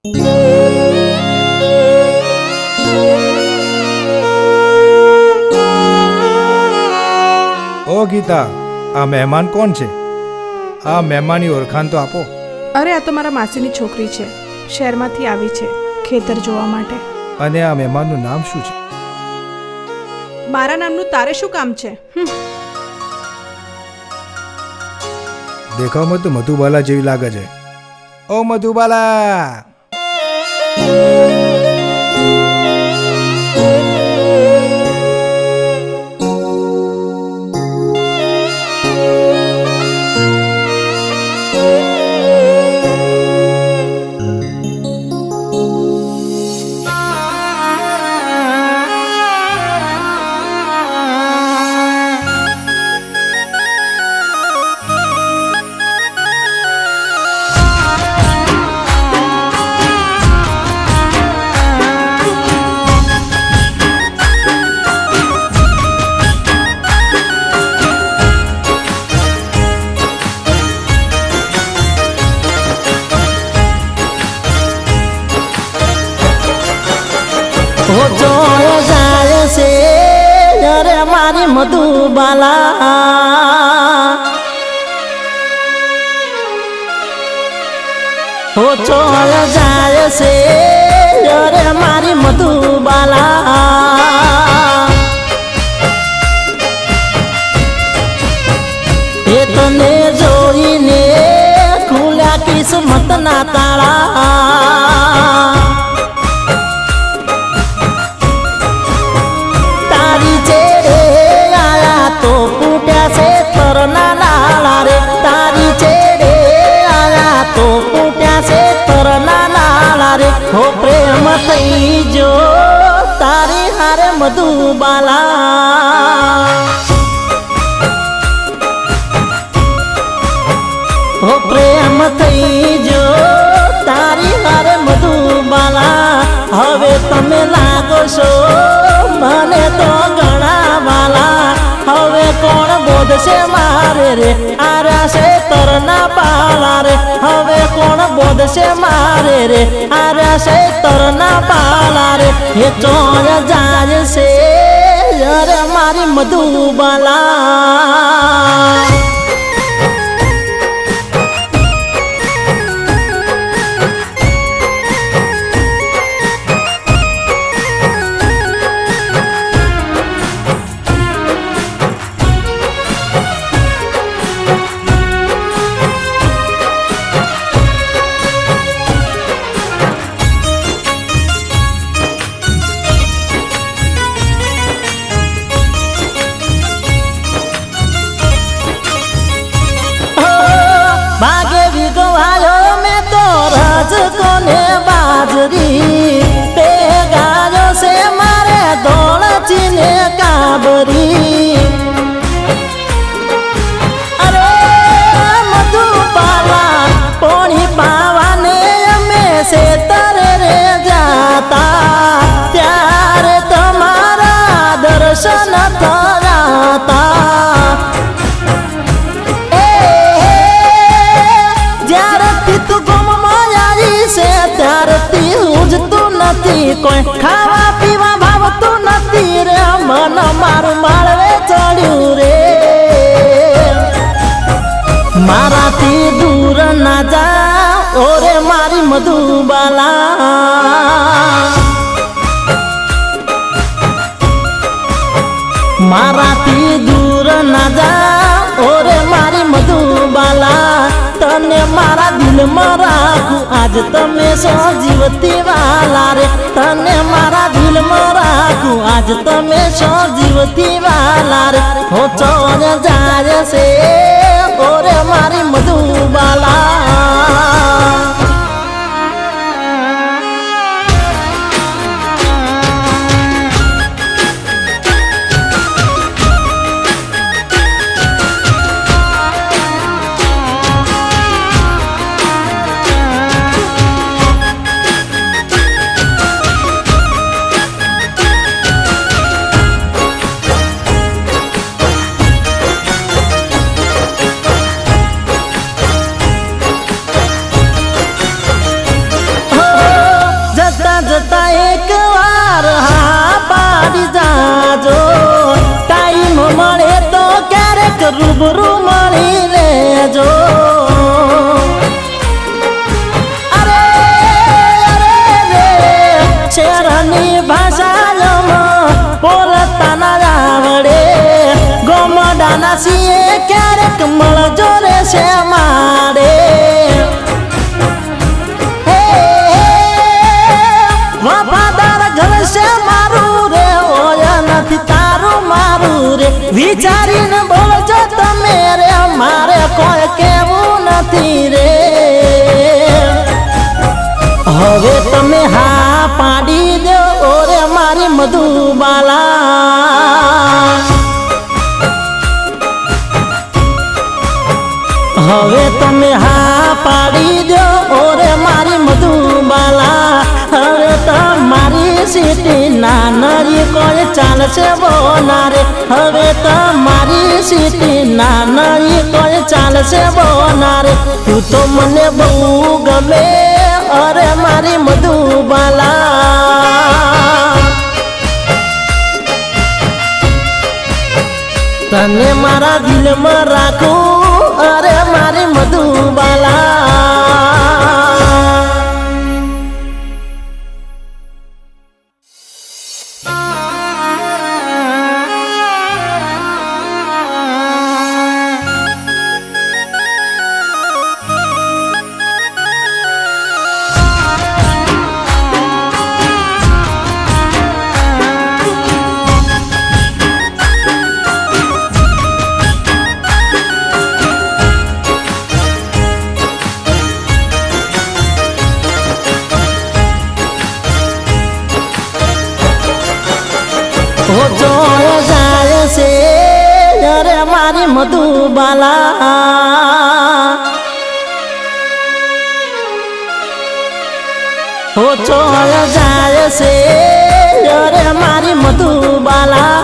ઓ ગીતા, આ મહેમાન કોણ છે? આ મહેમાનની ઓળખાણ તો આપો. અરે આ તો મારા માસીની છોકરી છે, શહેરમાંથી આવી છે ખેતર જોવા માટે. અને આ મહેમાનનું નામ શું છે? મારા નામનું તારે શું કામ છે? દેખાવમાં તો મધુબાલા જેવી લાગે છે. ઓ મધુબાલા! મારી મધુબાલા હો ચોળ જાય છે રે મારી મધુબાલા એ તને જોઈને ખુલ્યા કિસ્મત ના તાળા હો પ્રેમ થઈ જો તારી હારે મધુબાલા હો પ્રેમ થઈ જો તારી હારે મધુબાલા હવે તમે લાગો છો મને તો ઘણા વાલા હવે કોણ બોધશે મારે રે આરા છે તરના પાલા રે હવે કોણ બોધશે મારે રે આરા છે તરના પાલા રે એ ચોર જાય છે રે મારી મધુબાલા કોને બાજરી તે ગાયો છે મારે ધોળચીને કાબરી અરે મધુબાલા પોણી પાવાને અમે શેતરે રે જાતા ત્યારે તમારા દર્શન થયા ત્યારથી ઉજતું નથી કોઈ ખાવા પીવા ભાવતું નથી રે મન મારું માળવે ચડ્યું રે મારાથી દૂર ના જા ઓરે મારી મધુબાલા મારાથી દૂર ના જા ઓરે મારી મધુબાલા તને મારા દિલમાં રાખું આજ તમે સો જીવતી વાલા રે તને મારા દિલમાં રાખું આજ તમે સો જીવતી વાલા રે હો ચોર જાય છે ઓરે મારી મધુબાલા રૂબરૂ મળી લેજો અરે અરે રે શેરની ભાષામાં બોલતા ના આવડે ગોમડાના છીએ ક્યારેક મળજો રે છે મારે વફાદાર ઘર છે મારું રે ઓય નથી તારું મારું રે વિચારીને બોલજો તમે રે મારે કોઈ કેવું નથી રે હવે તમે હા પાડી દો ઓરે મારી મધુબાલા હવે તમે હા પાડી દો ઓરે મારી મધુબાલા હવે તમારી સીટી નાનરી કોઈ ચાલશે બોનારે હવે તમારી સીટી નાનરી કોઈ ચાલશે બોનારે તું તો મને બહુ ગમે અરે મારી મધુબાલા તને મારા દિલમાં રાખું અરે મારી મધુબાલા હો જોય જાય છે અરે મારી મધુબાલા હો જોય જાય છે અરે મારી મધુબાલા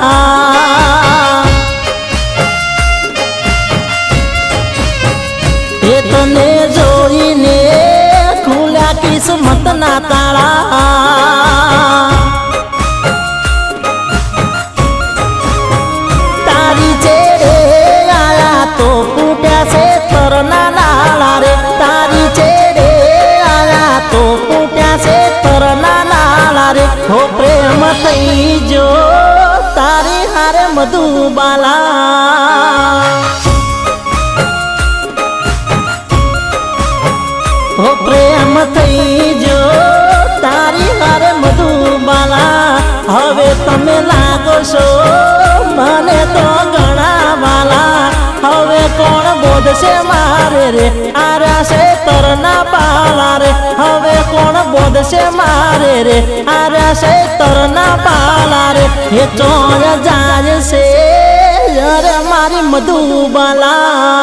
એ તને જોઈને ખુલ્યા કિસ્મત ના તાળા હો પ્રેમ થઈ જો તારી હારે મધુબાલા હો પ્રેમ થઈ જો તારી હારે મધુબાલા હવે તમે લાગો છો મને તો ઘણા વાલા હવે કોણ બોધશે મારે રે આરા છે તરના પાલા રે હવે કોણ બોધશે મારે રે આરા છે તરના પાલા રે એ ચોર જાય છે અરે મારી મધુબાલા